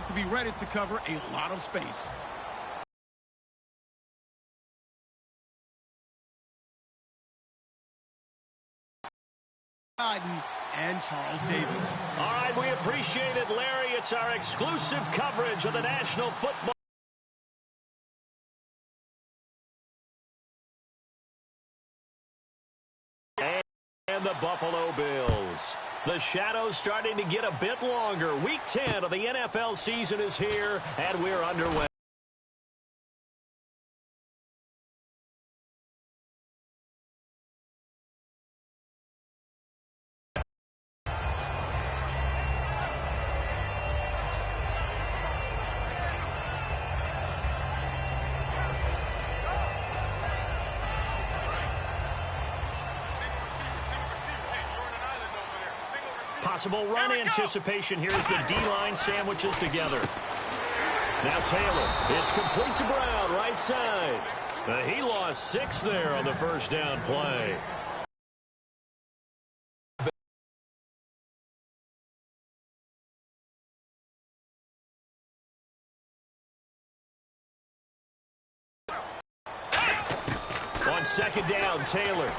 to be ready to cover a lot of space. And Charles Davis. All right, we appreciate it, Larry. It's our exclusive coverage of the National Football. And the Buffalo Bills. The shadow's starting to get a bit longer. Week 10 of the NFL season is here, and we're underway. Possible run anticipation here as the D-line sandwiches together. Now Taylor, it's complete to Brown, right side. He lost 6 there on the first down play. On second down, Taylor.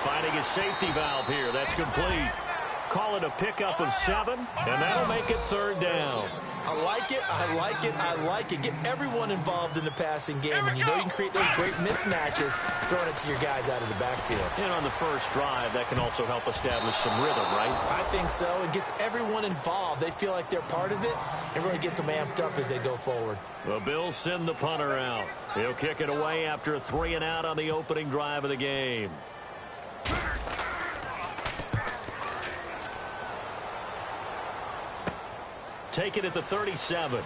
Finding his safety valve here. That's complete. Call it a pickup of 7, and that'll make it third down. I like it. I like it. I like it. Get everyone involved in the passing game, and you know you can create those great mismatches throwing it to your guys out of the backfield. And on the first drive, that can also help establish some rhythm, right? I think so. It gets everyone involved. They feel like they're part of it, and really gets them amped up as they go forward. The Bills send the punter out. He'll kick it away after a 3-and-out on the opening drive of the game. Take it at the 37.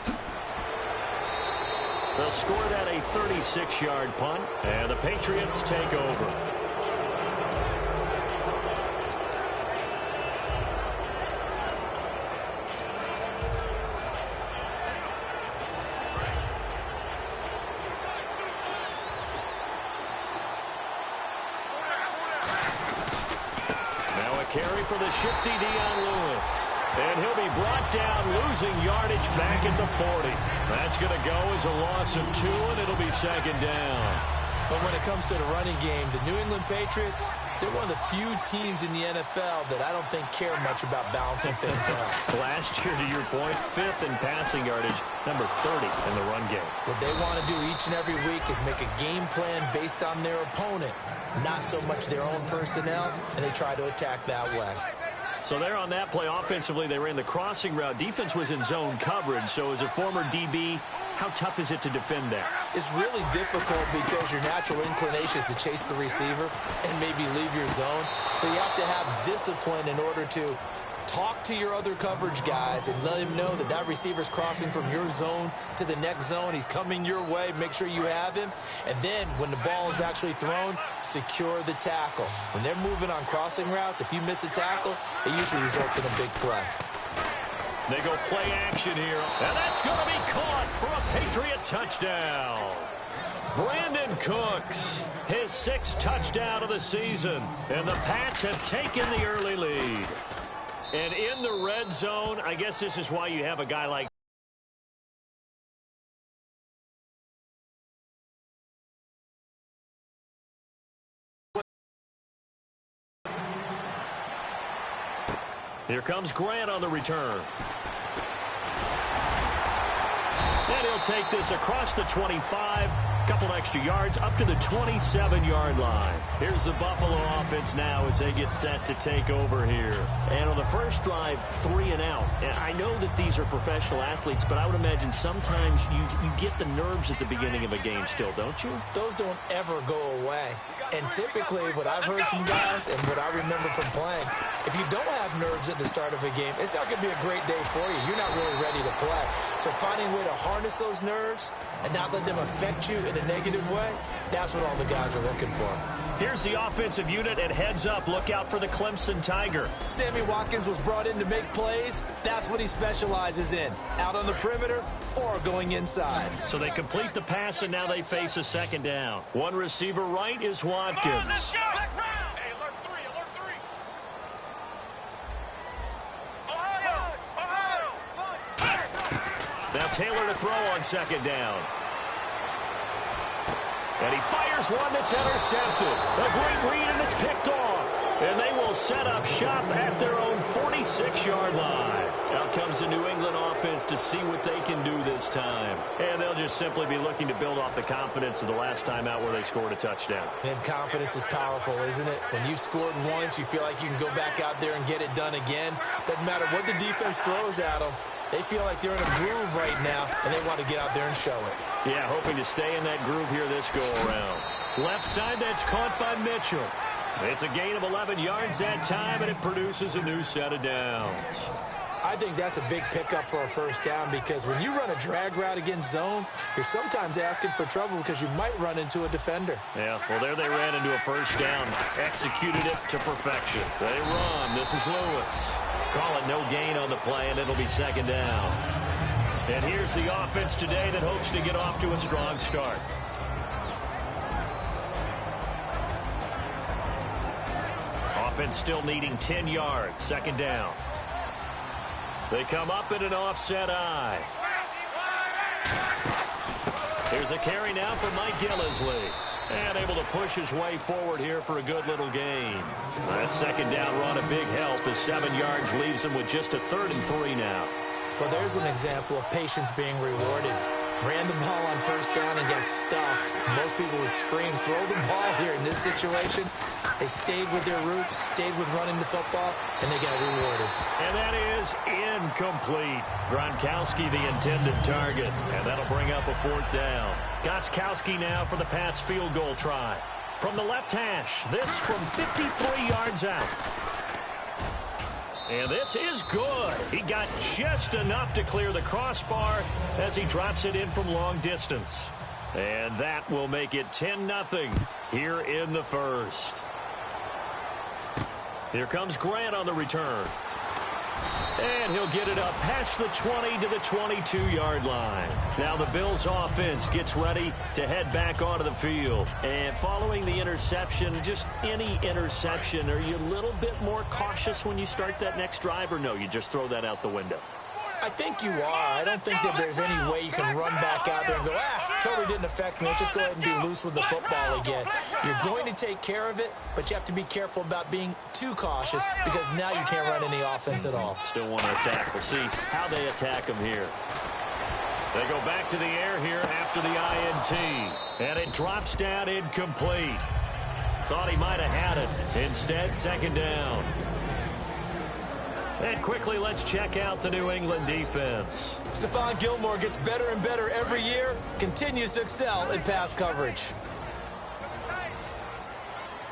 They'll score that a 36-yard punt, and the Patriots take over. Now a carry for the shifty Dion Lewis. And he'll be brought down, losing yardage back at the 40. That's going to go as a loss of 2, and it'll be second down. But when it comes to the running game, the New England Patriots, they're one of the few teams in the NFL that I don't think care much about balancing things out. Last year, to your point, 5th in passing yardage, number 30 in the run game. What they want to do each and every week is make a game plan based on their opponent, not so much their own personnel, and they try to attack that way. So there on that play, offensively, they ran the crossing route. Defense was in zone coverage. So as a former DB, how tough is it to defend that? It's really difficult because your natural inclination is to chase the receiver and maybe leave your zone. So you have to have discipline in order to talk to your other coverage guys and let him know that that receiver's crossing from your zone to the next zone. He's coming your way. Make sure you have him. And then when the ball is actually thrown, secure the tackle. When they're moving on crossing routes, if you miss a tackle, it usually results in a big play. They go play action here. And that's going to be caught for a Patriot touchdown. Brandon Cooks, his 6th touchdown of the season. And the Pats have taken the early lead. And in the red zone, I guess this is why you have a guy like here comes Grant on the return. And he'll take this across the 25. Couple extra yards up to the 27-yard line. Here's the Buffalo offense now as they get set to take over here. And on the first drive, 3-and-out. And I know that these are professional athletes, but I would imagine sometimes you get the nerves at the beginning of a game still, don't you? Those don't ever go away. And typically what I've heard from guys and what I remember from playing, if you don't have nerves at the start of a game, it's not going to be a great day for you. You're not really ready to play. So finding a way to harness those nerves and not let them affect you in a negative way, that's what all the guys are looking for. Here's the offensive unit at heads up. Look out for the Clemson Tiger. Sammy Watkins was brought in to make plays. That's what he specializes in. Out on the perimeter or going inside. So they complete the pass, and now they face a second down. One receiver right is Watkins. Taylor to throw on second down. And he fires one that's intercepted. A great read, and it's picked off. And they will set up shop at their own 46-yard line. Out comes the New England offense to see what they can do this time. And they'll just simply be looking to build off the confidence of the last time out where they scored a touchdown. And confidence is powerful, isn't it? When you've scored once, you feel like you can go back out there and get it done again. Doesn't matter what the defense throws at them. They feel like they're in a groove right now, and they want to get out there and show it. Yeah, hoping to stay in that groove here this go-around. Left side, that's caught by Mitchell. It's a gain of 11 yards that time, and it produces a new set of downs. I think that's a big pickup for a first down, because when you run a drag route against zone, you're sometimes asking for trouble because you might run into a defender. Yeah, well, there they ran into a first down, executed it to perfection. They run. This is Lewis. Call it no gain on the play, and it'll be second down. And here's the offense today that hopes to get off to a strong start. Offense still needing 10 yards. Second down. They come up in an offset eye. Here's a carry now for Mike Gillisley. And able to push his way forward here for a good little gain. That second down run a big help as 7 yards leaves him with just a 3rd and 3 now. Well, there's an example of patience being rewarded. Ran the ball on first down and got stuffed. Most people would scream, throw the ball here in this situation. They stayed with their roots, stayed with running the football, and they got rewarded. And that is incomplete. Gronkowski the intended target, and that'll bring up a 4th down. Gostkowski now for the Pats field goal try. From the left hash, this from 53 yards out. And this is good. He got just enough to clear the crossbar as he drops it in from long distance. And that will make it 10-0 here in the first. Here comes Grant on the return. And he'll get it up past the 20 to the 22-yard line. Now the Bills offense gets ready to head back onto the field. And following the interception, just any interception, are you a little bit more cautious when you start that next drive, or no, you just throw that out the window? I think you are. I don't think that there's any way you can run back out there and go, totally didn't affect me. Let's just go ahead and be loose with the football again. You're going to take care of it, but you have to be careful about being too cautious, because now you can't run any offense at all. Still want to attack. We'll see how they attack him here. They go back to the air here after the INT. And it drops down incomplete. Thought he might have had it. Instead, second down. And quickly, let's check out the New England defense. Stephon Gilmore gets better and better every year, continues to excel in pass coverage.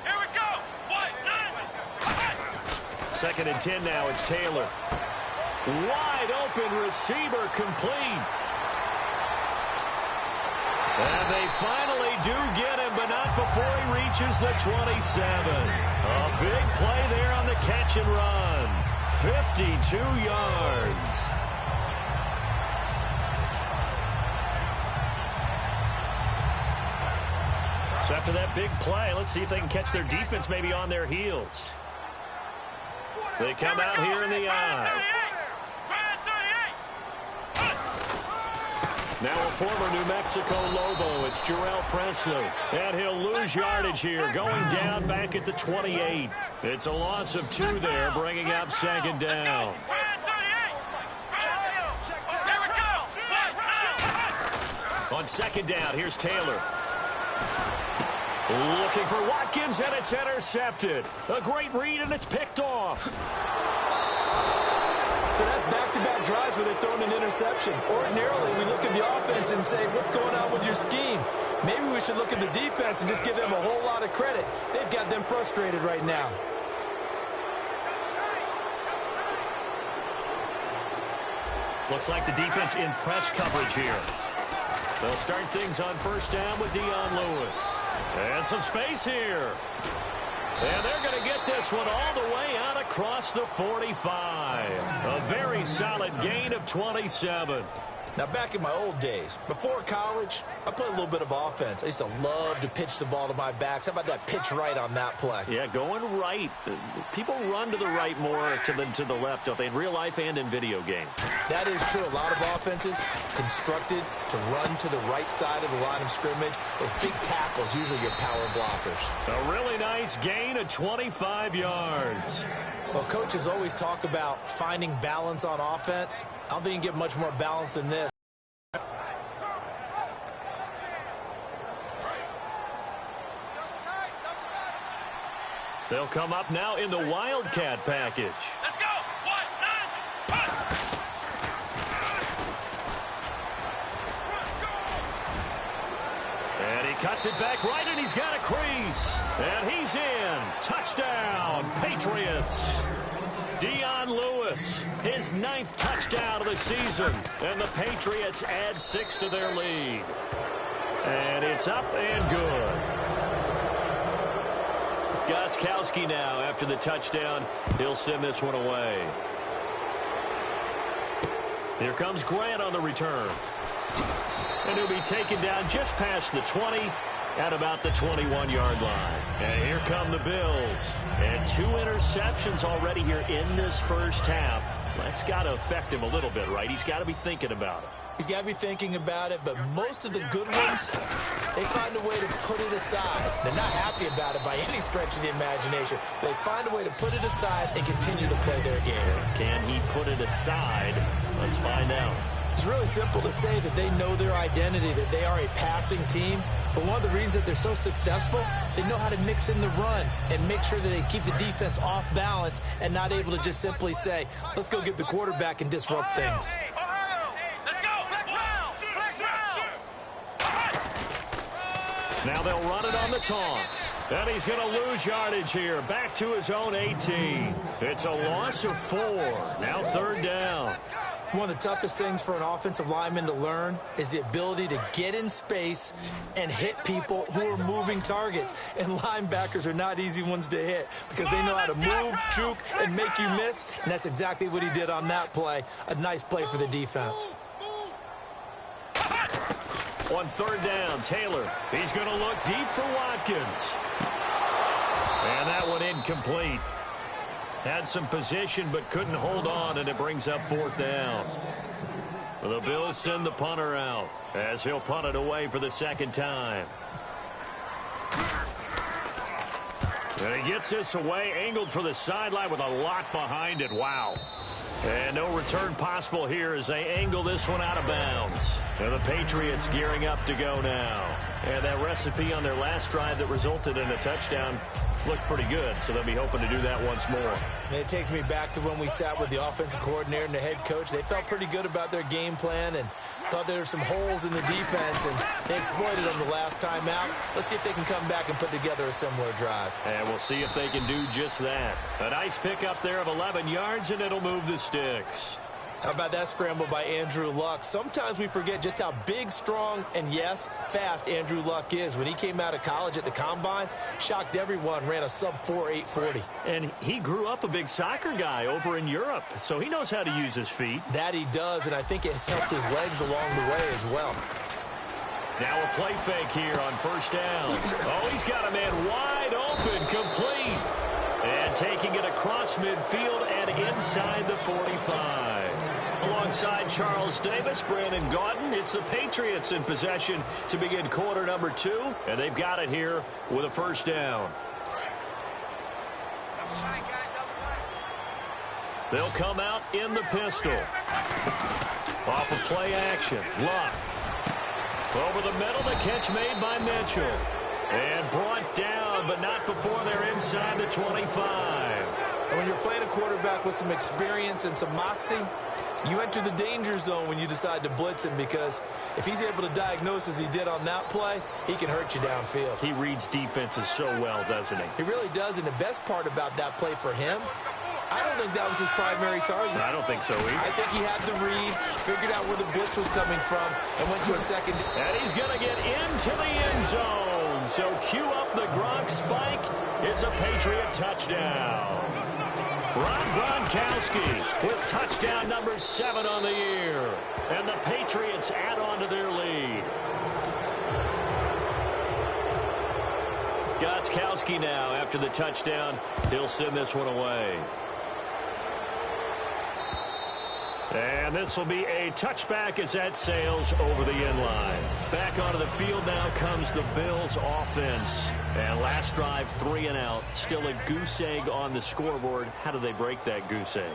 Here we go. 2nd and 10 now. It's Taylor. Wide open receiver, complete. And they finally do get him, but not before he reaches the 27. A big play there on the catch and run. 52 yards. So after that big play, let's see if they can catch their defense maybe on their heels. They come out here in the eye. Now a former New Mexico Lobo, it's Jarrell Presley. And he'll lose yardage here, going down back at the 28. It's a loss of 2 there, bringing up second down. On second down, here's Taylor. Looking for Watkins, and it's intercepted. A great read, and it's picked off. So that's back-to-back drives where they've thrown an interception. Ordinarily, we look at the offense and say, what's going on with your scheme? Maybe we should look at the defense and just give them a whole lot of credit. They've got them frustrated right now. Looks like the defense in press coverage here. They'll start things on first down with Dion Lewis. And some space here. And they're going to get this one all the way out across the 45. A very solid gain of 27. Now, back in my old days, before college, I played a little bit of offense. I used to love to pitch the ball to my backs. How about that pitch right on that play? Yeah, going right. People run to the right more than to the left, don't they, in real life and in video games? That is true. A lot of offenses constructed to run to the right side of the line of scrimmage. Those big tackles, usually your power blockers. A really nice gain of 25 yards. Well, coaches always talk about finding balance on offense. I don't think you can get much more balance than this. They'll come up now in the Wildcat package. Let's go! 1, 9, 1! And he cuts it back right, and he's got a crease. And he's in. Touchdown, Patriots. Dion Lewis, his 9th touchdown of the season. And the Patriots add 6 to their lead. And it's up and good. Gostkowski now after the touchdown. He'll send this one away. Here comes Grant on the return. And he'll be taken down just past the 20 at about the 21-yard line. And here come the Bills. And 2 interceptions already here in this first half. That's got to affect him a little bit, right? He's got to be thinking about it. He's got to be thinking about it, but most of the good ones, they find a way to put it aside. They're not happy about it by any stretch of the imagination. They find a way to put it aside and continue to play their game. Can he put it aside? Let's find out. It's really simple to say that they know their identity, that they are a passing team. But one of the reasons that they're so successful, they know how to mix in the run and make sure that they keep the defense off balance and not able to just simply say, let's go get the quarterback and disrupt things. Now they'll run it on the toss. And he's going to lose yardage here. Back to his own 18. It's a loss of 4. Now 3rd down. One of the toughest things for an offensive lineman to learn is the ability to get in space and hit people who are moving targets. And linebackers are not easy ones to hit because they know how to move, juke, and make you miss. And that's exactly what he did on that play. A nice play for the defense. On 3rd down, Taylor. He's going to look deep for Watkins. And that one incomplete. Had some position but couldn't hold on, and it brings up 4th down. The Bills send the punter out as he'll punt it away for the 2nd time. And he gets this away, angled for the sideline with a lot behind it. Wow. And no return possible here as they angle this one out of bounds. And the Patriots gearing up to go now. And that recipe on their last drive that resulted in a touchdown looked pretty good, so they'll be hoping to do that once more. And it takes me back to when we sat with the offensive coordinator and the head coach. They felt pretty good about their game plan and thought there were some holes in the defense, and they exploited them the last time out. Let's see if they can come back and put together a similar drive. And we'll see if they can do just that. A nice pickup there of 11 yards, and it'll move the sticks. How about that scramble by Andrew Luck? Sometimes we forget just how big, strong, and, yes, fast Andrew Luck is. When he came out of college at the Combine, shocked everyone, ran a sub-4 840. And he grew up a big soccer guy over in Europe, so he knows how to use his feet. That he does, and I think it's helped his legs along the way as well. Now a play fake here on 1st down. Oh, he's got a man wide open, complete. And taking it across midfield and inside the 45. Alongside Charles Davis, Brandon Gaudin, it's the Patriots in possession to begin quarter number 2, and they've got it here with a 1st down. They'll come out in the pistol. Off of play action, Luck. Over the middle, the catch made by Mitchell. And brought down, but not before they're inside the 25. And when you're playing a quarterback with some experience and some moxie, you enter the danger zone when you decide to blitz him, because if he's able to diagnose as he did on that play, he can hurt you downfield. He reads defenses so well, doesn't he? He really does, and the best part about that play for him, I don't think that was his primary target. I don't think so either. I think he had the read, figured out where the blitz was coming from, and went to a second. And he's going to get into the end zone. So cue up the Gronk spike. It's a Patriot touchdown. Rob Gronkowski with touchdown number 7 on the year. And the Patriots add on to their lead. Gronkowski now after the touchdown. He'll send this one away. And this will be a touchback as that sails over the end line. Back onto the field now comes the Bills offense. And last drive, 3 and out. Still a goose egg on the scoreboard. How do they break that goose egg?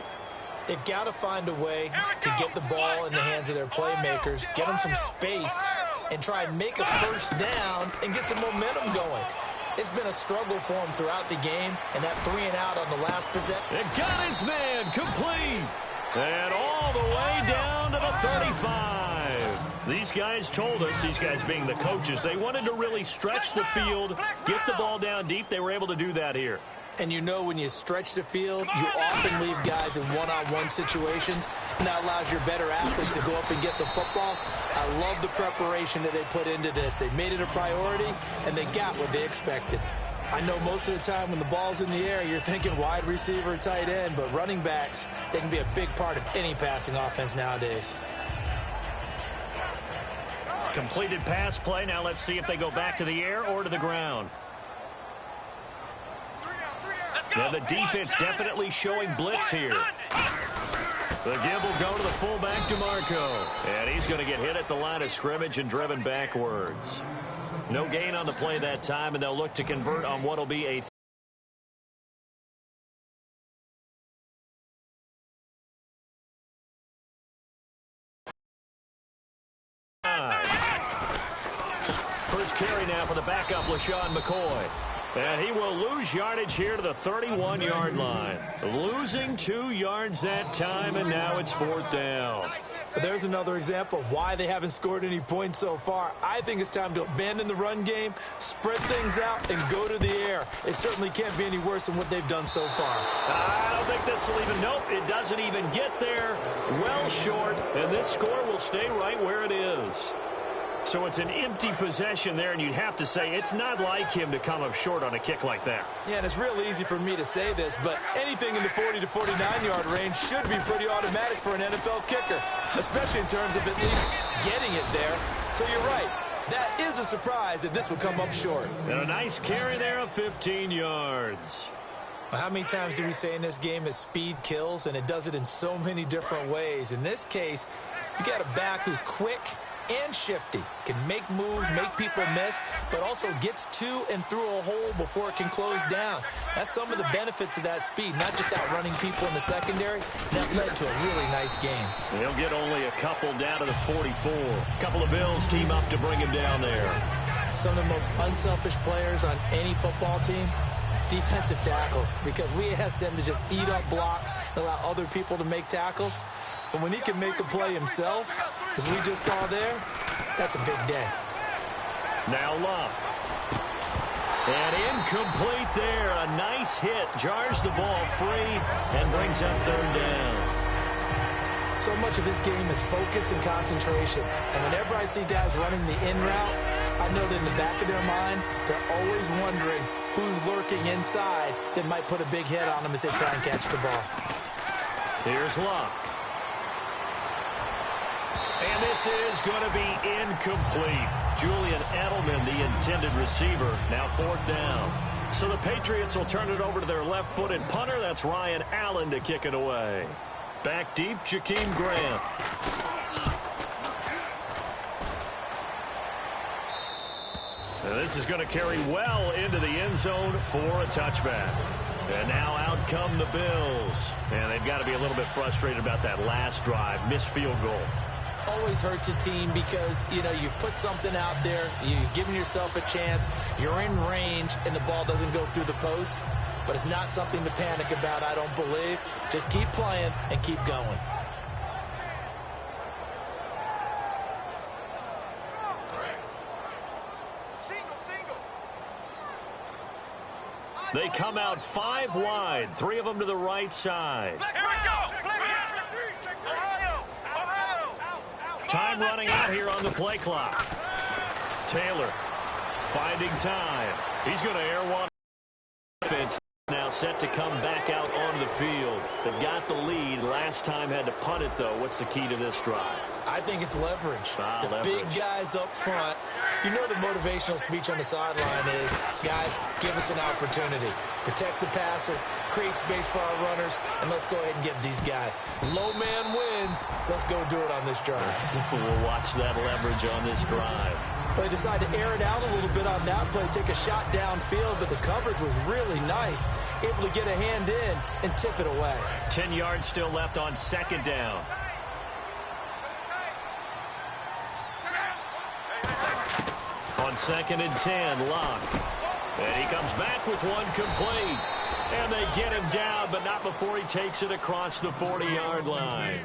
They've got to find a way to get the ball in the hands of their playmakers, get them some space, and try and make a first down and get some momentum going. It's been a struggle for him throughout the game, and that 3 and out on the last possession. It got his man complete. And all the way down to the 35. These guys told us, these guys being the coaches, they wanted to really stretch the field, get the ball down deep. They were able to do that here. And you know when you stretch the field, you often leave guys in one-on-one situations, and that allows your better athletes to go up and get the football. I love the preparation that they put into this. They made it a priority, and they got what they expected. I know most of the time when the ball's in the air, you're thinking wide receiver, tight end, but running backs, they can be a big part of any passing offense nowadays. Completed pass play. Now let's see if they go back to the air or to the ground. Now the defense definitely showing blitz here. The give will go to the fullback, DeMarco. And he's going to get hit at the line of scrimmage and driven backwards. No gain on the play that time, and they'll look to convert on what will be a first carry now for the backup, LaShawn McCoy. And he will lose yardage here to the 31-yard line. Losing 2 yards that time, and now it's 4th down. There's another example of why they haven't scored any points so far. I think it's time to abandon the run game, spread things out, and go to the air. It certainly can't be any worse than what they've done so far. I don't think this will even, nope, it doesn't even get there. Well short, and this score will stay right where it is. So it's an empty possession there, and you'd have to say it's not like him to come up short on a kick like that. Yeah, and it's real easy for me to say this, but anything in the 40 to 49-yard range should be pretty automatic for an NFL kicker, especially in terms of at least getting it there. So you're right. That is a surprise that this would come up short. And a nice carry there of 15 yards. Well, how many times do we say in this game that speed kills, and it does it in so many different ways? In this case, you got a back who's quick and shifty, can make moves, make people miss, but also gets to and through a hole before it can close down. That's some of the benefits of that speed, not just outrunning people in the secondary. That led to a really nice game. They'll get only a couple down to the 44. A couple of Bills team up to bring him down there. Some of the most unselfish players on any football team, defensive tackles, because we ask them to just eat up blocks and allow other people to make tackles. But when he can make a play himself, as we just saw there, that's a big day. Now Love. And incomplete there. A nice hit. Jars the ball free and brings up 3rd down. So much of this game is focus and concentration. And whenever I see guys running the in route, I know that in the back of their mind, they're always wondering who's lurking inside that might put a big hit on them as they try and catch the ball. Here's Love. And this is going to be incomplete. Julian Edelman, the intended receiver, now 4th down. So the Patriots will turn it over to their left-footed punter. That's Ryan Allen to kick it away. Back deep, Jakeem Grant. And this is going to carry well into the end zone for a touchback. And now out come the Bills. And they've got to be a little bit frustrated about that last drive, missed field goal. Always hurts a team because, you know, you've put something out there, you've given yourself a chance, you're in range, and the ball doesn't go through the post. But it's not something to panic about, I don't believe. Just keep playing and keep going. They come out 5 wide, 3 of them to the right side. Here we go. Time running out here on the play clock. Taylor finding time. He's going to air one. Defense now set to come back out onto the field. They've got the lead. Last time had to punt it, though. What's the key to this drive? I think it's leverage. The leverage. Big guys up front. You know the motivational speech on the sideline is, guys, give us an opportunity. Protect the passer, create space for our runners, and let's go ahead and get these guys. Low man wins. Let's go do it on this drive. We'll watch that leverage on this drive. They decided to air it out a little bit on that play, take a shot downfield, but the coverage was really nice. Able to get a hand in and tip it away. 10 yards still left on second down. On second and 10, Locke. And he comes back with one complete. And they get him down, but not before he takes it across the 40-yard line.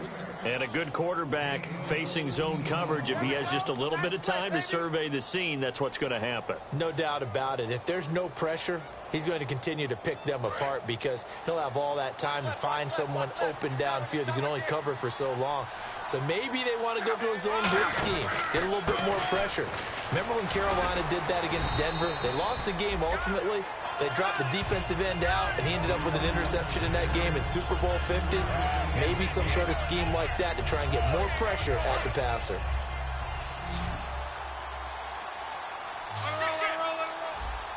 And a good quarterback facing zone coverage. If he has just a little bit of time to survey the scene, that's what's going to happen. No doubt about it. If there's no pressure, he's going to continue to pick them apart because he'll have all that time to find someone open downfield. You can only cover for so long. So maybe they want to go to a zone blitz scheme, get a little bit more pressure. Remember when Carolina did that against Denver? They lost the game ultimately. They dropped the defensive end out, and he ended up with an interception in that game in Super Bowl 50. Maybe some sort of scheme like that to try and get more pressure at the passer.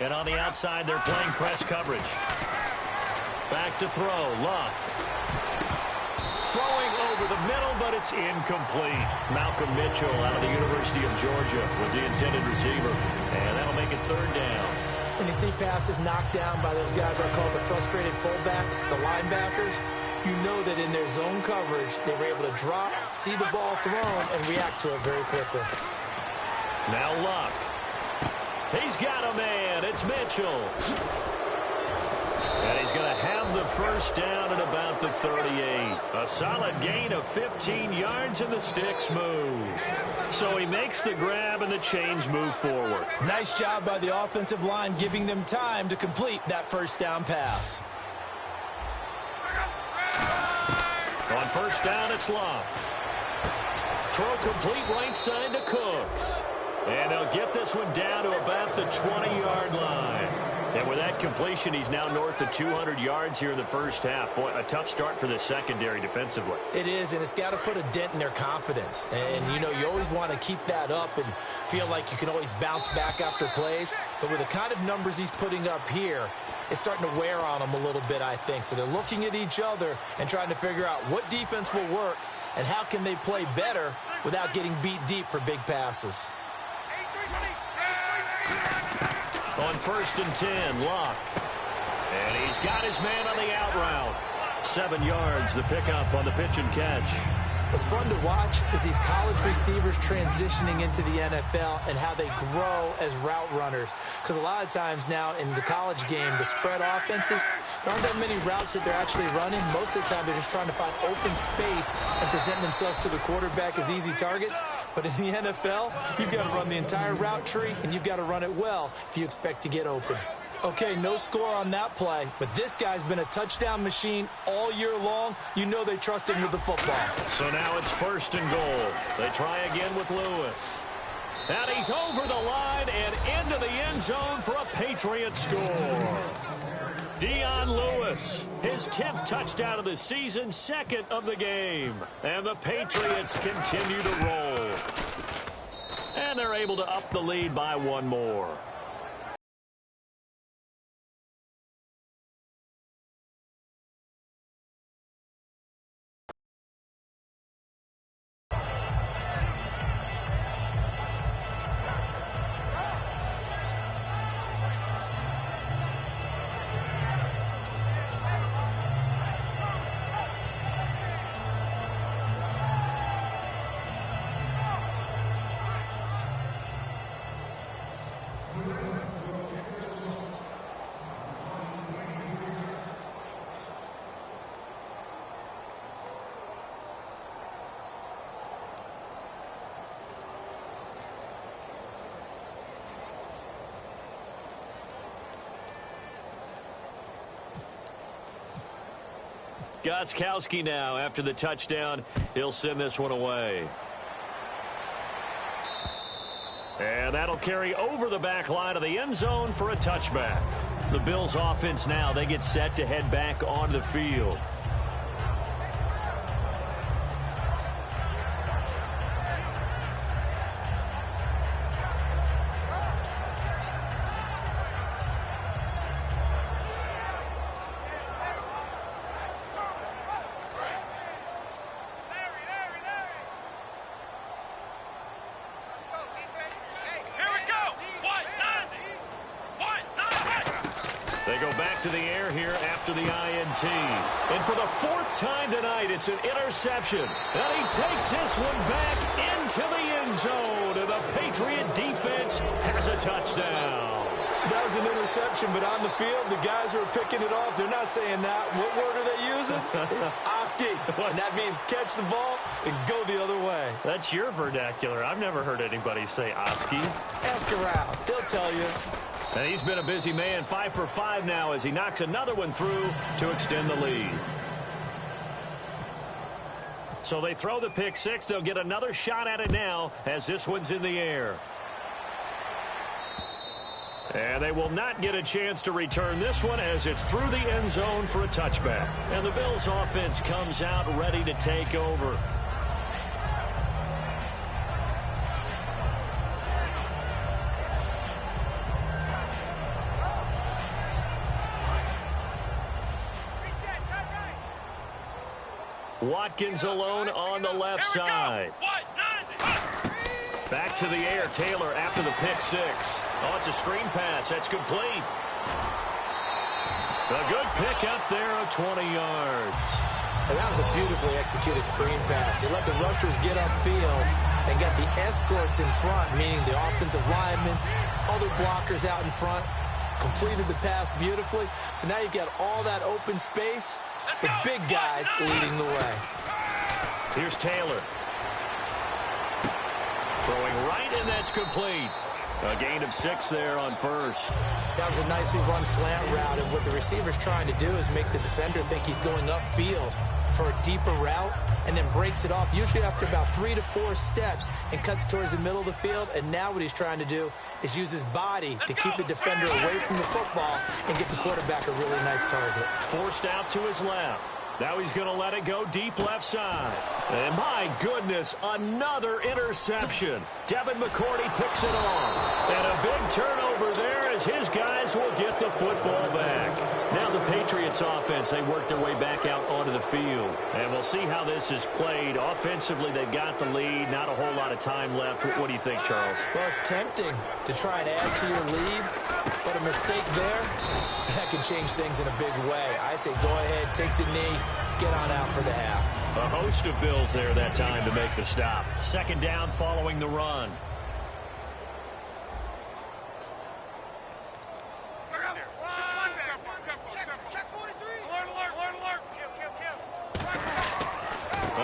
And on the outside, they're playing press coverage. Back to throw, Luck. Throwing over the middle, but it's incomplete. Malcolm Mitchell out of the University of Georgia was the intended receiver. And that'll make it third down. When you see passes knocked down by those guys I call the frustrated fullbacks, the linebackers, you know that in their zone coverage, they were able to drop, see the ball thrown, and react to it very quickly. Now Luck. He's got a man. It's Mitchell. And he's going to have the first down at about the 38. A solid gain of 15 yards, and the sticks move. So he makes the grab, and the chains move forward. Nice job by the offensive line, giving them time to complete that first down pass. On first down, it's Locke. Throw complete right side to Cooks. And they'll get this one down to about the 20-yard line. And with that completion, he's now north of 200 yards here in the first half. Boy, a tough start for the secondary defensively. It is, and it's got to put a dent in their confidence. And, you know, you always want to keep that up and feel like you can always bounce back after plays. But with the kind of numbers he's putting up here, it's starting to wear on them a little bit, I think. So they're looking at each other and trying to figure out what defense will work and how can they play better without getting beat deep for big passes. On first and 10, Locke. And he's got his man on the out route. 7 yards, the pickup on the pitch and catch. What's fun to watch is these college receivers transitioning into the NFL and how they grow as route runners. Because a lot of times now in the college game, the spread offenses, there aren't that many routes that they're actually running. Most of the time, they're just trying to find open space and present themselves to the quarterback as easy targets. But in the NFL, you've got to run the entire route tree, and you've got to run it well if you expect to get open. Okay, no score on that play, but this guy's been a touchdown machine all year long. You know they trust him with the football. So now it's first and goal. They try again with Lewis. And he's over the line and into the end zone for a Patriot score. Dion Lewis, his 10th touchdown of the season, second of the game. And the Patriots continue to roll. And they're able to up the lead by one more. Gostkowski now after the touchdown. He'll send this one away. And that'll carry over the back line of the end zone for a touchback. The Bills offense now, they get set to head back onto the field. They go back to the air here after the INT. And for the fourth time tonight, it's an interception. And he takes this one back into the end zone. And the Patriot defense has a touchdown. That was an interception, but on the field, the guys who are picking it off, they're not saying that. What word are they using? It's Oski. And that means catch the ball and go the other way. That's your vernacular. I've never heard anybody say Oski. Ask around. They'll tell you. And he's been a busy man, 5 for 5 now as he knocks another one through to extend the lead. So they throw the pick six. They'll get another shot at it now as this one's in the air. And they will not get a chance to return this one as it's through the end zone for a touchback. And the Bills offense comes out ready to take over. Watkins alone on the left side. Back to the air, Taylor after the pick six. Oh, it's a screen pass. That's complete. A good pick up there of 20 yards. And that was a beautifully executed screen pass. He let the rushers get upfield and got the escorts in front, meaning the offensive linemen, other blockers out in front, completed the pass beautifully. So now you've got all that open space with big guys leading the way. Here's Taylor. Throwing right, and that's complete. A gain of 6 there on first. That was a nicely run slant route, and what the receiver's trying to do is make the defender think he's going upfield for a deeper route and then breaks it off, usually after about 3 to 4 steps, and cuts towards the middle of the field. And now what he's trying to do is use his body to keep the defender away from the football and get the quarterback a really nice target. Forced out to his left. Now he's going to let it go deep left side. And my goodness, another interception. Devin McCourty picks it off. And a big turnover there as his guys will get the football back. Now the Patriots offense, they work their way back out onto the field. And we'll see how this is played. Offensively, they've got the lead. Not a whole lot of time left. What do you think, Charles? Well, it's tempting to try and add to your lead, but a mistake there, that can change things in a big way. I say go ahead, take the knee, get on out for the half. A host of Bills there that time to make the stop. Second down following the run.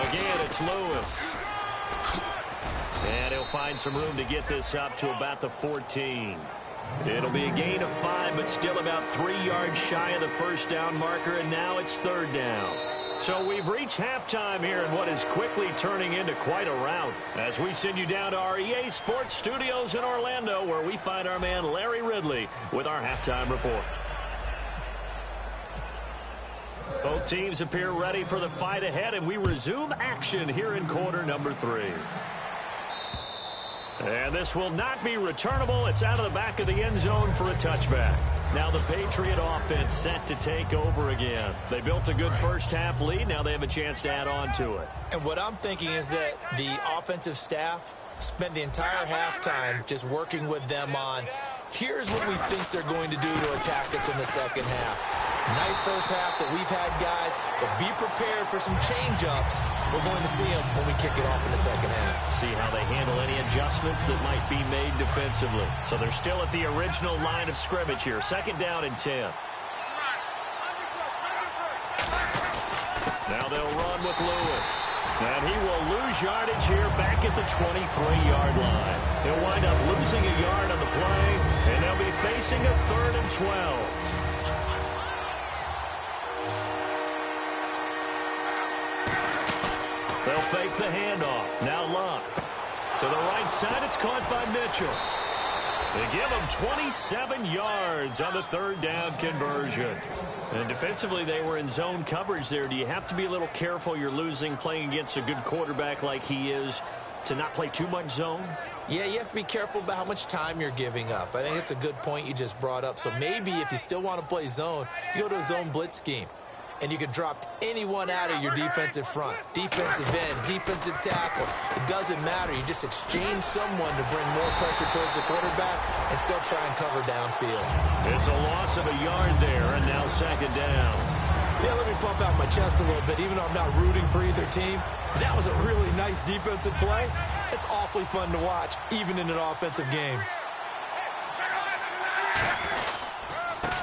Again, it's Lewis. And he'll find some room to get this up to about the 14. It'll be a gain of 5, but still about 3 yards shy of the first down marker, and now it's third down. So we've reached halftime here in what is quickly turning into quite a rout as we send you down to our EA Sports Studios in Orlando, where we find our man Larry Ridley with our halftime report. Both teams appear ready for the fight ahead, and we resume action here in quarter number 3. And this will not be returnable. It's out of the back of the end zone for a touchback. Now the Patriot offense set to take over again. They built a good first half lead. Now they have a chance to add on to it. And what I'm thinking is that the offensive staff spent the entire halftime just working with them on, here's what we think they're going to do to attack us in the second half. Nice first half that we've had, guys, but be prepared for some change-ups. We're going to see them when we kick it off in the second half. See how they handle any adjustments that might be made defensively. So they're still at the original line of scrimmage here. Second down and 10. Now they'll run with Lewis. And he will lose yardage here back at the 23-yard line. He'll wind up losing a yard on the play, and they'll be facing a 3rd and 12. They'll fake the handoff. Now Luck. To the right side, it's caught by Mitchell. They give them 27 yards on the third down conversion. And defensively, they were in zone coverage there. Do you have to be a little careful? You're losing playing against a good quarterback like he is to not play too much zone? Yeah, you have to be careful about how much time you're giving up. I think it's a good point you just brought up. So maybe if you still want to play zone, you go to a zone blitz scheme. And you can drop anyone out of your defensive front. Defensive end, defensive tackle. It doesn't matter. You just exchange someone to bring more pressure towards the quarterback and still try and cover downfield. It's a loss of a yard there, and now second down. Yeah, let me puff out my chest a little bit, even though I'm not rooting for either team. That was a really nice defensive play. It's awfully fun to watch, even in an offensive game.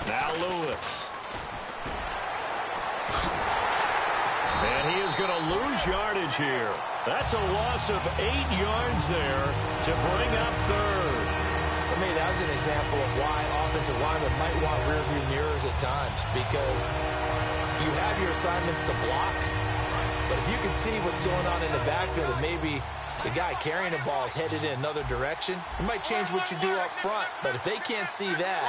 Now Lewis. And he is going to lose yardage here. That's a loss of 8 yards there to bring up third. For me, that was an example of why offensive linemen might want rearview mirrors at times, because you have your assignments to block, but if you can see what's going on in the backfield and maybe the guy carrying the ball is headed in another direction, it might change what you do up front. But if they can't see that,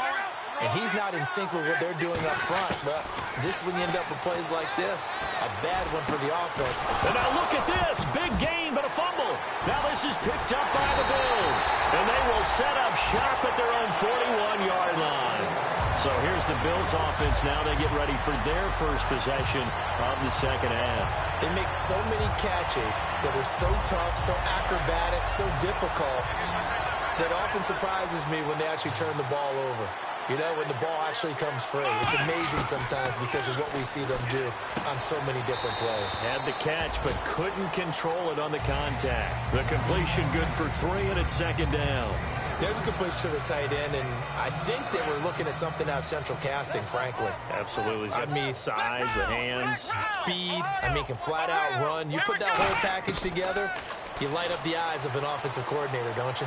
and he's not in sync with what they're doing up front, but this is when you end up with plays like this. A bad one for the offense. And now look at this. Big gain, but a fumble. Now this is picked up by the Bills. And they will set up shop at their own 41-yard line. So here's the Bills offense now. They get ready for their first possession of the second half. They make so many catches that are so tough, so acrobatic, so difficult, that often surprises me when they actually turn the ball over. You know, when the ball actually comes free. It's amazing sometimes because of what we see them do on so many different plays. Had the catch, but couldn't control it on the contact. The completion good for 3, and it's second down. There's a completion to the tight end, and I think they were looking at something out of central casting, frankly. Absolutely. I mean, size, the hands. Speed. I mean, can flat out run. You put that whole package together, you light up the eyes of an offensive coordinator, don't you?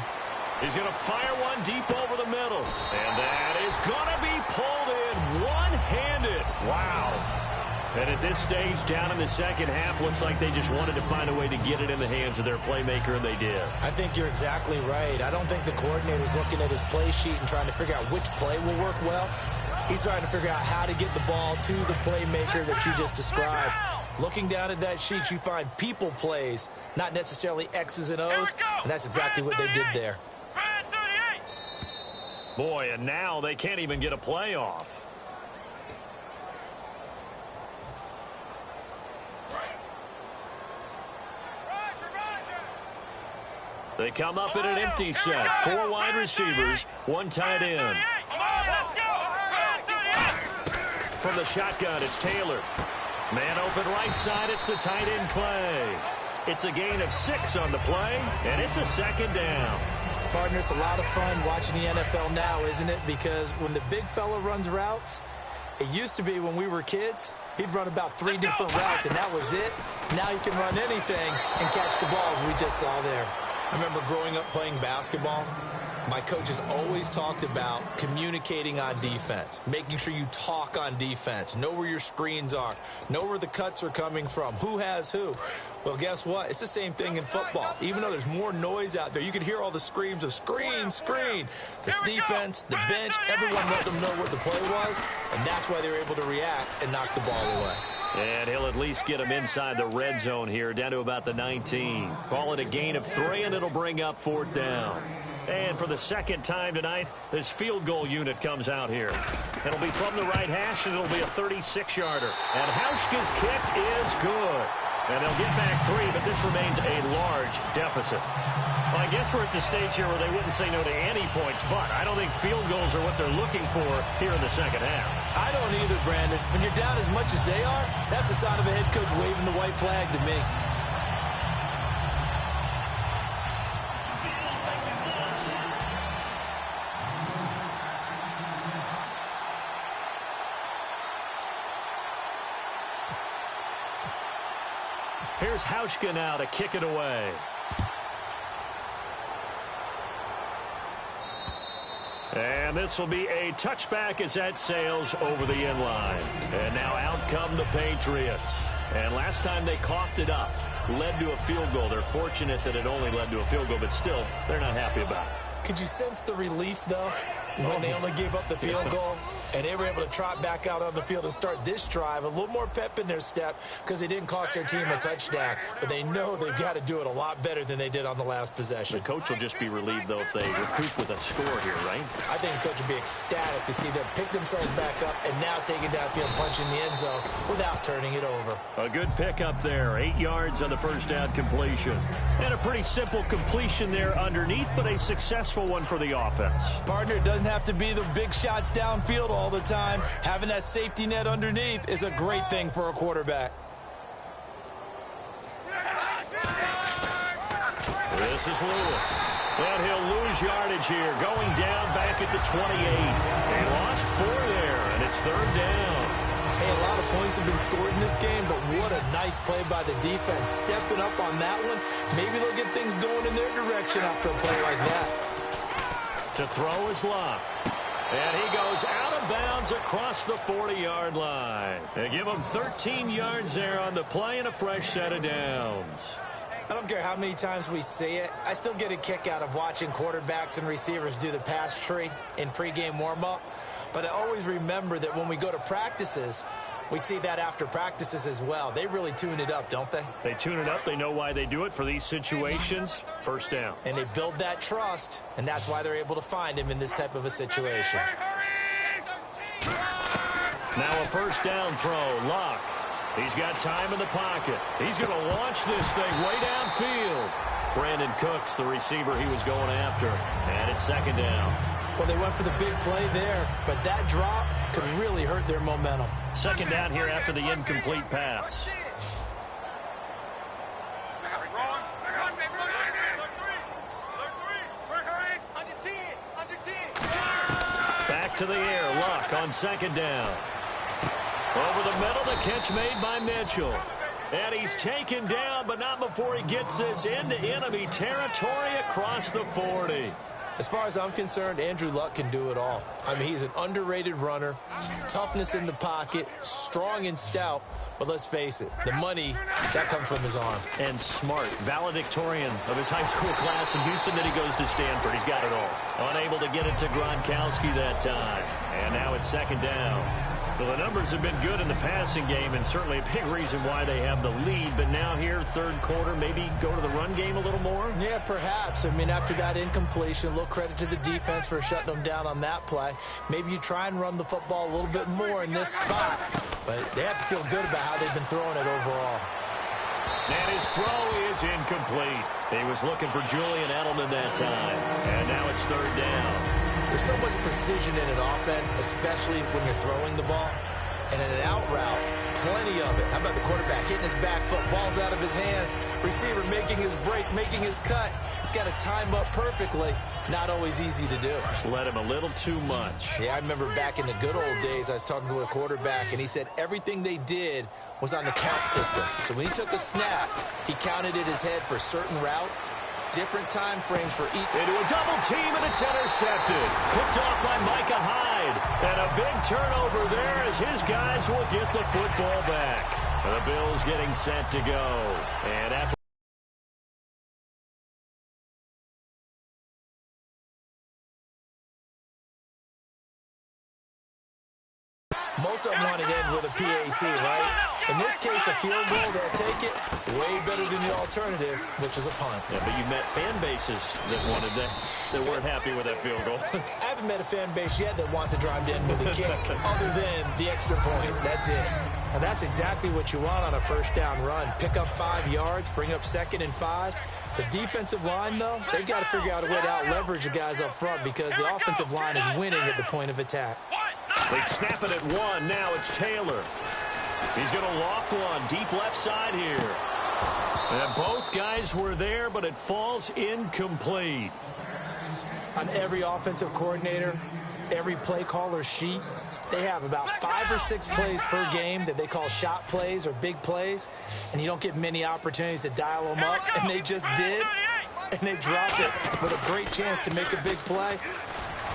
He's going to fire one deep over the middle. And that is going to be pulled in one-handed. Wow. And at this stage, down in the second half, looks like they just wanted to find a way to get it in the hands of their playmaker, and they did. I think you're exactly right. I don't think the coordinator's looking at his play sheet and trying to figure out which play will work well. He's trying to figure out how to get the ball to the playmaker that you just described. Looking down at that sheet, you find people plays, not necessarily X's and O's, and that's exactly what they did there. Boy, and now they can't even get a play off. They come up in an empty set. 4 wide receivers, 1 tight end. From the shotgun, it's Taylor. Man open right side, it's the tight end Clay. It's a gain of 6 on the play, and it's a second down. Partner, it's a lot of fun watching the NFL now, isn't it? Because when the big fella runs routes, it used to be when we were kids, he'd run about 3 different routes, and that was it. Now he can run anything and catch the balls we just saw there. I remember growing up playing basketball. My coaches always talked about communicating on defense, making sure you talk on defense, know where your screens are, know where the cuts are coming from, who has who. Well, guess what? It's the same thing in football. Even though there's more noise out there, you can hear all the screams of screen, screen. This defense, the bench, everyone let them know what the play was, and that's why they were able to react and knock the ball away. And he'll at least get him inside the red zone here, down to about the 19. Call it a gain of 3, and it'll bring up 4th down. And for the second time tonight, this field goal unit comes out here. It'll be from the right hash, and it'll be a 36-yarder. And Hauschka's kick is good. And they'll get back 3, but this remains a large deficit. Well, I guess we're at the stage here where they wouldn't say no to any points, but I don't think field goals are what they're looking for here in the second half. I don't either, Brandon. When you're down as much as they are, that's the sign of a head coach waving the white flag to me. Here's Hauschka now to kick it away. And this will be a touchback as that sails over the end line. And now out come the Patriots. And last time they coughed it up, led to a field goal. They're fortunate that it only led to a field goal, but still, they're not happy about it. Could you sense the relief, though, when they only gave up the field goal and they were able to trot back out on the field and start this drive? A little more pep in their step because they didn't cost their team a touchdown, but they know they've got to do it a lot better than they did on the last possession. The coach will just be relieved, though, if they recoup with a score here, right? I think the coach will be ecstatic to see them pick themselves back up and now take it downfield, punch in the end zone without turning it over. A good pickup there, 8 yards on the first down completion. And a pretty simple completion there underneath, but a successful one for the offense. Partner, doesn't have to be the big shots downfield all the time. Having that safety net underneath is a great thing for a quarterback. This is Lewis. And he'll lose yardage here, going down back at the 28. They lost 4 there, and it's third down. Hey, a lot of points have been scored in this game, but what a nice play by the defense. Stepping up on that one, maybe they'll get things going in their direction after a play like that. To throw is Locke. And he goes out of bounds across the 40-yard line. They give him 13 yards there on the play and a fresh set of downs. I don't care how many times we see it. I still get a kick out of watching quarterbacks and receivers do the pass tree in pregame warm-up. But I always remember that when we go to practices, we see that after practices as well. They really tune it up, don't they? They tune it up. They know why they do it for these situations. First down. And they build that trust, and that's why they're able to find him in this type of a situation. Now a first down throw. Locke. He's got time in the pocket. He's going to launch this thing way downfield. Brandon Cooks, the receiver he was going after. And it's second down. Well, they went for the big play there, but that drop could really hurt their momentum. Second down here after the incomplete pass. Back to the air. Luck on second down. Over the middle, the catch made by Mitchell. And he's taken down, but not before he gets this into enemy territory across the 40. As far as I'm concerned, Andrew Luck can do it all. I mean, he's an underrated runner, toughness in the pocket, strong and stout. But let's face it, the money, that comes from his arm. And smart, valedictorian of his high school class in Houston. Then he goes to Stanford. He's got it all. Unable to get it to Gronkowski that time. And now it's second down. Well, the numbers have been good in the passing game, and certainly a big reason why they have the lead. But now here, third quarter, maybe go to the run game a little more? Yeah, perhaps. I mean, after that incompletion, a little credit to the defense for shutting them down on that play. Maybe you try and run the football a little bit more in this spot. But they have to feel good about how they've been throwing it overall. And his throw is incomplete. He was looking for Julian Edelman that time. And now it's third down. There's so much precision in an offense, especially when you're throwing the ball. And in an out route, plenty of it. How about the quarterback hitting his back foot, ball's out of his hands, receiver making his break, making his cut. He's got to time up perfectly. Not always easy to do. Just let him a little too much. Yeah, I remember back in the good old days, I was talking to a quarterback, and he said everything they did was on the count system. So when he took a snap, he counted in his head for certain routes, different time frames for each. Into a double team, and it's intercepted. Picked off by Micah Hyde. And a big turnover there as his guys will get the football back. The Bills getting set to go. And after most of them want it in with a PAT, right? In this case, a field goal, they'll take it way better than the alternative, which is a punt. Yeah, but you met fan bases that wanted that weren't happy with that field goal. I haven't met a fan base yet that wants to drive in with a kick other than the extra point. That's it. And that's exactly what you want on a first down run. Pick up 5 yards, bring up 2nd and 5. The defensive line, though, they've got to figure out a way to out-leverage the guys up front because the offensive line is winning at the point of attack. They snap it at 1. Now it's Taylor. He's going to loft one deep left side here. And both guys were there, but it falls incomplete. On every offensive coordinator, every play caller sheet, they have about 5 or 6 plays per game that they call shot plays or big plays, and you don't get many opportunities to dial them up, and they just did, and they dropped it with a great chance to make a big play.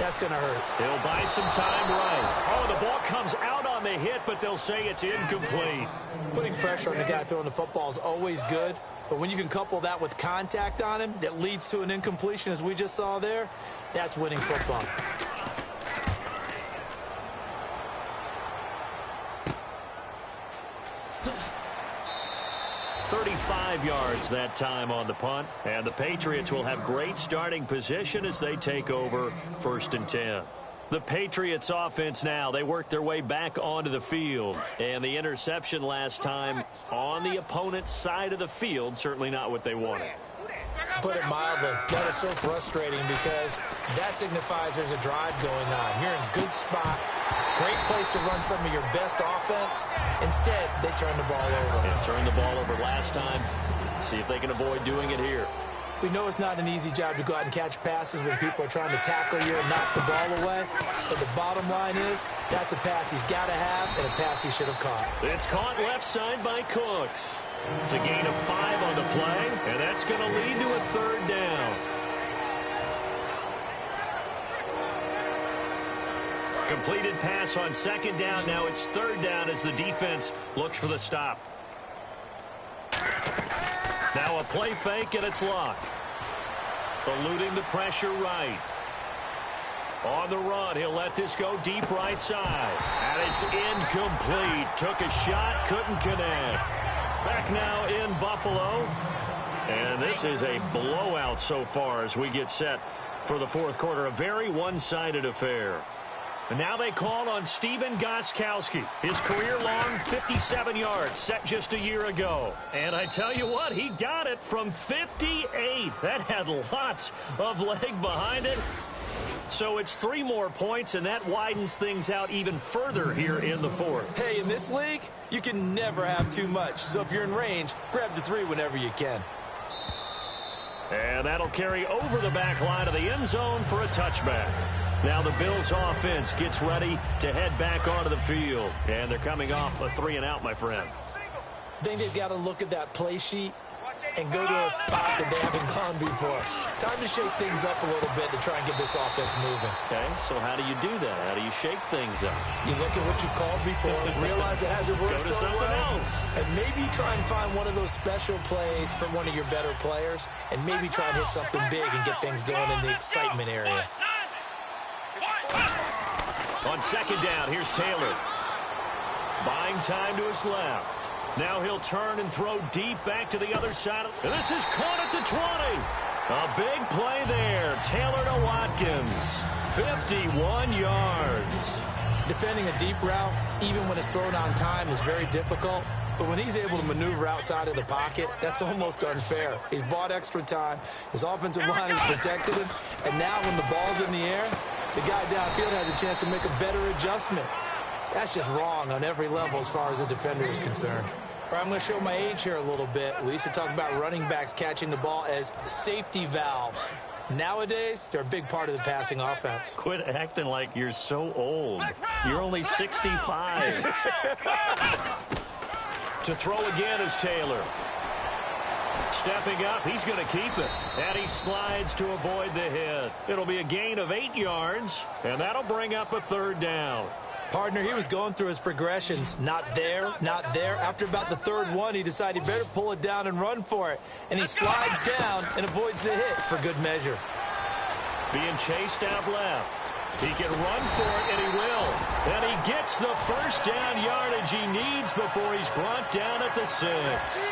That's going to hurt. He'll buy some time right. Oh, the ball comes out on the hit, but they'll say it's incomplete. Putting pressure on the guy throwing the football is always good, but when you can couple that with contact on him that leads to an incompletion, as we just saw there, That's winning football. .35 yards that time on the punt. And the Patriots will have great starting position as they take over 1st and 10. The Patriots offense now, they work their way back onto the field. And the interception last time on the opponent's side of the field, certainly not what they wanted. Put it mildly, that is so frustrating because that signifies there's a drive going on. You're in a good spot, great place to run some of your best offense. Instead, they turn the ball over. And turned the ball over last time. See if they can avoid doing it here. We know it's not an easy job to go out and catch passes when people are trying to tackle you and knock the ball away. But the bottom line is, that's a pass he's got to have and a pass he should have caught. It's caught left side by Cooks. It's a gain of 5 on the play, and that's going to lead to a 3rd down. Completed pass on 2nd down. Now it's 3rd down as the defense looks for the stop. Now a play fake, and it's locked. Eluding the pressure right. On the run, he'll let this go deep right side. And it's incomplete. Took a shot, couldn't connect. Back now in Buffalo. And this is a blowout so far as we get set for the 4th quarter. A very one-sided affair. And now they call on Stephen Gostkowski. His career-long 57 yards set just a year ago. And I tell you what, he got it from 58. That had lots of leg behind it. So it's 3 more points, and that widens things out even further here in the 4th. Hey, in this league, you can never have too much. So if you're in range, grab the 3 whenever you can. And that'll carry over the back line of the end zone for a touchback. Now the Bills offense gets ready to head back onto the field. And they're coming off a 3-and-out, my friend. I think they've got to look at that play sheet and go to a spot that they haven't gone before. Time to shake things up a little bit to try and get this offense moving. Okay, so how do you do that? How do you shake things up? You look at what you called before, realize it hasn't worked so well, else. and maybe try and find one of those special plays from one of your better players, and maybe try and hit something big and get things going in the excitement area. On 2nd down, here's Taylor. Buying time to his left. Now he'll turn and throw deep back to the other side. And this is caught at the 20. A big play there. Taylor to Watkins. 51 yards. Defending a deep route, even when it's thrown on time, is very difficult. But when he's able to maneuver outside of the pocket, that's almost unfair. He's bought extra time. His offensive line has protected him. And now when the ball's in the air, the guy downfield has a chance to make a better adjustment. That's just wrong on every level as far as a defender is concerned. All right, I'm going to show my age here a little bit. We used to talk about running backs catching the ball as safety valves. Nowadays, they're a big part of the passing offense. Quit acting like you're so old. You're only 65. To throw again is Taylor. Stepping up, he's going to keep it. And he slides to avoid the hit. It'll be a gain of 8 yards, and that'll bring up a 3rd down. Partner, he was going through his progressions. Not there, not there. After about the 3rd one, he decided he better pull it down and run for it. And he slides down and avoids the hit for good measure. Being chased out left. He can run for it, and he will. And he gets the 1st down yardage he needs before he's brought down at the 6.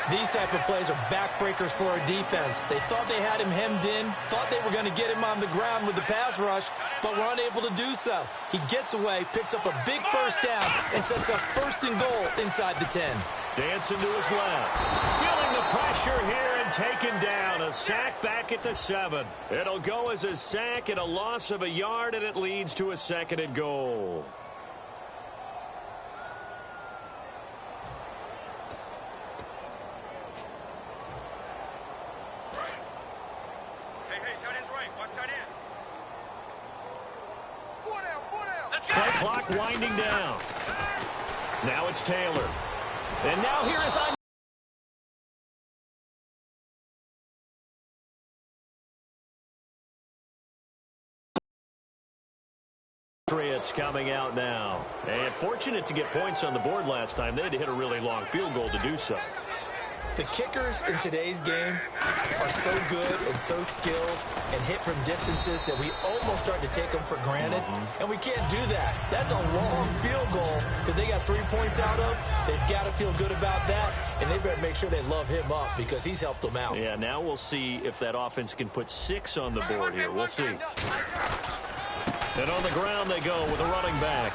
These type of plays are backbreakers for a defense. They thought they had him hemmed in, thought they were going to get him on the ground with the pass rush, but were unable to do so. He gets away, picks up a big 1st down, and sets up 1st and goal inside the 10. Dancing to his left. Feeling the pressure here and taken down. A sack back at the 7. It'll go as a sack and a loss of a yard, and it leads to a 2nd and goal. Play clock winding down. Now it's Taylor. And now here is Patriots coming out now. And fortunate to get points on the board last time. They had to hit a really long field goal to do so. The kickers in today's game are so good and so skilled and hit from distances that we almost start to take them for granted, and we can't do that. That's a long field goal that they got 3 points out of. They've got to feel good about that, and they better make sure they love him up because he's helped them out. Yeah, now we'll see if that offense can put 6 on the board here. We'll see. And on the ground they go with a running back.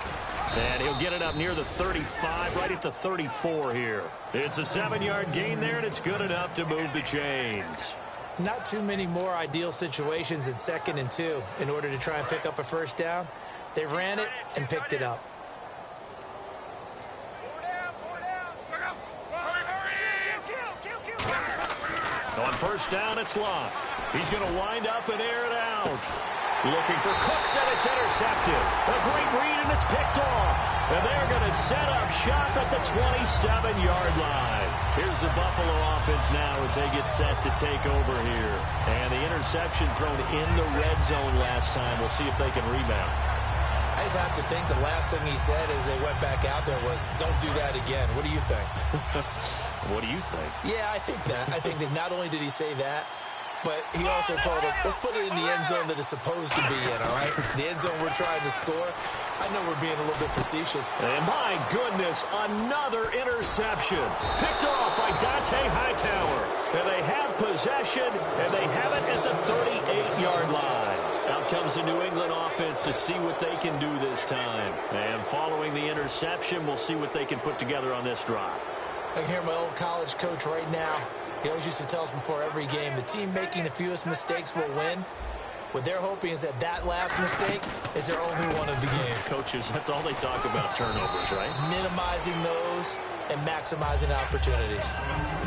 And he'll get it up near the 35, right at the 34 here. It's a 7-yard gain there, and it's good enough to move the chains. Not too many more ideal situations in 2nd and 2 in order to try and pick up a first down. They ran it and picked it up. On first down, it's Locke. He's going to wind up and air it out. Looking for Cooks, and it's intercepted. A great read, and it's picked off. And they're going to set up shop at the 27-yard line. Here's the Buffalo offense now as they get set to take over here. And the interception thrown in the red zone last time. We'll see if they can rebound. I just have to think the last thing he said as they went back out there was, don't do that again. What do you think? What do you think? Yeah, I think that. I think that not only did he say that, but he also told him, let's put it in the end zone that it's supposed to be in, all right? The end zone we're trying to score. I know we're being a little bit facetious. And my goodness, another interception. Picked off by Dante Hightower. And they have possession, and they have it at the 38-yard line. Out comes the New England offense to see what they can do this time. And following the interception, we'll see what they can put together on this drive. I can hear my old college coach right now. He always used to tell us before every game, the team making the fewest mistakes will win. What they're hoping is that that last mistake is their only one of the game. Coaches, that's all they talk about, turnovers, right? Minimizing those and maximizing opportunities.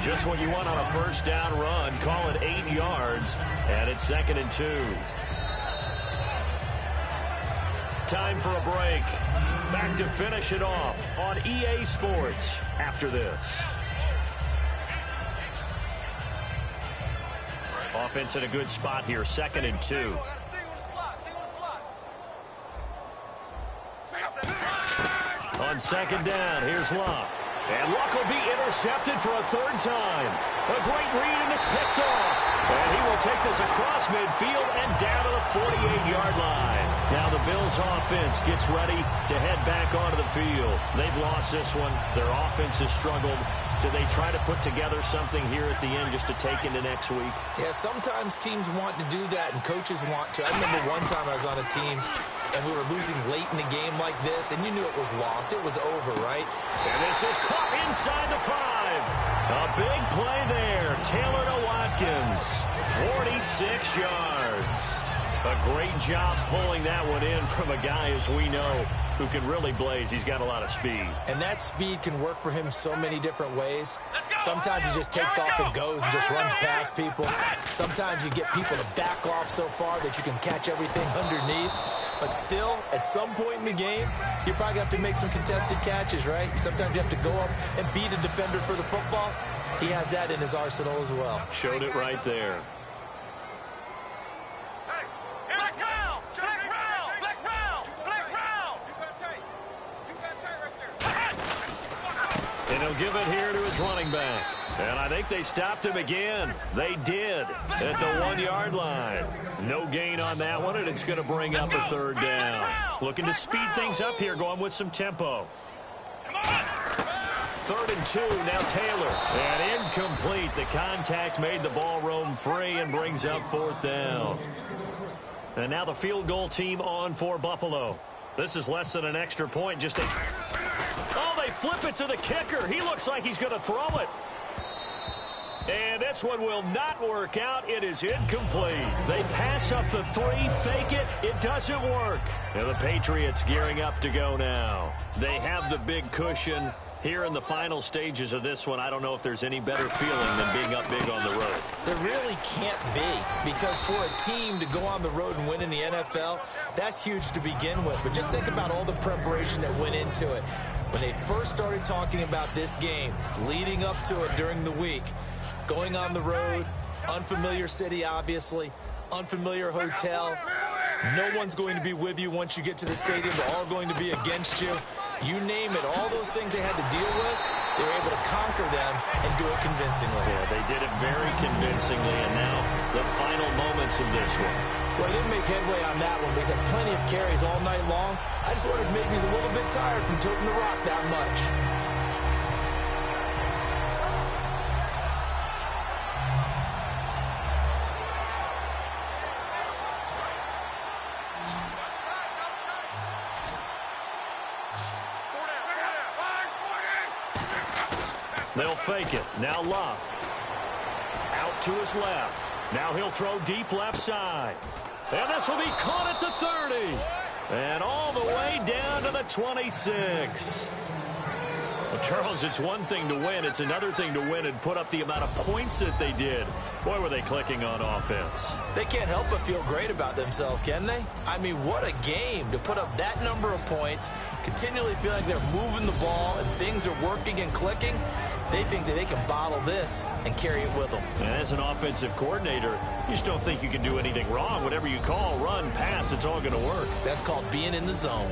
Just what you want on a first down run. Call it 8 yards, and it's 2nd and 2. Time for a break. Back to finish it off on EA Sports after this. Offense in a good spot here, 2nd and 2. On 2nd down, here's Locke. And Locke will be intercepted for a 3rd time. A great read, and it's picked off. And he will take this across midfield and down to the 48-yard line. Now the Bills' offense gets ready to head back onto the field. They've lost this one. Their offense has struggled. Do they try to put together something here at the end just to take into next week? Yeah, sometimes teams want to do that and coaches want to. I remember one time I was on a team and we were losing late in the game like this, and you knew it was lost. It was over, right? And this is caught inside the 5. A big play there. Taylor to Watkins. 46 yards. A great job pulling that one in from a guy, as we know, who can really blaze. He's got a lot of speed. And that speed can work for him so many different ways. Sometimes he just takes off and goes and just runs past people. Sometimes you get people to back off so far that you can catch everything underneath. But still, at some point in the game, you probably have to make some contested catches, right? Sometimes you have to go up and beat a defender for the football. He has that in his arsenal as well. Showed it right there. And he'll give it here to his running back. And I think they stopped him again. They did at the 1-yard line. No gain on that one, and it's going to bring up a 3rd down. Looking to speed things up here, going with some tempo. 3rd and 2, now Taylor. And incomplete. The contact made the ball roam free and brings up 4th down. And now the field goal team on for Buffalo. This is less than an extra point. Just a... Oh, they flip it to the kicker. He looks like he's going to throw it. And this one will not work out. It is incomplete. They pass up the 3, fake it. It doesn't work. And the Patriots gearing up to go now. They have the big cushion. Here in the final stages of this one, I don't know if there's any better feeling than being up big on the road. There really can't be, because for a team to go on the road and win in the NFL, that's huge to begin with. But just think about all the preparation that went into it. When they first started talking about this game, leading up to it during the week, going on the road, unfamiliar city, obviously, unfamiliar hotel. No one's going to be with you once you get to the stadium. They're all going to be against you. You name it, all those things they had to deal with, they were able to conquer them and do it convincingly. Yeah, they did it very convincingly, and now the final moments of this one. Well, he didn't make headway on that one, but he's had plenty of carries all night long. I just wondered maybe he's a little bit tired from toting the rock that much. They'll fake it. Now Love. Out to his left. Now he'll throw deep left side. And this will be caught at the 30. And all the way down to the 26. Well, Charles, it's one thing to win. It's another thing to win and put up the amount of points that they did. Boy, were they clicking on offense. They can't help but feel great about themselves, can they? I mean, what a game to put up that number of points, continually feel like they're moving the ball and things are working and clicking. They think that they can bottle this and carry it with them. And as an offensive coordinator, you just don't think you can do anything wrong. Whatever you call, run, pass, it's all going to work. That's called being in the zone.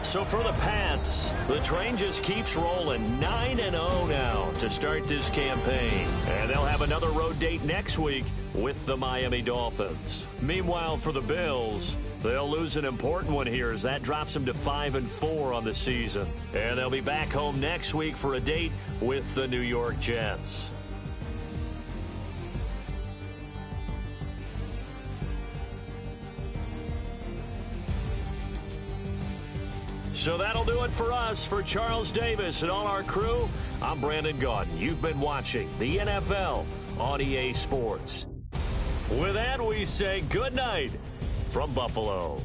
So for the Pats, the train just keeps rolling 9-0 now to start this campaign. And they'll have another road date next week with the Miami Dolphins. Meanwhile, for the Bills, they'll lose an important one here as that drops them to 5-4 on the season. And they'll be back home next week for a date with the New York Jets. So that'll do it for us. For Charles Davis and all our crew, I'm Brandon Gaudin. You've been watching the NFL on EA Sports. With that, we say good night from Buffalo.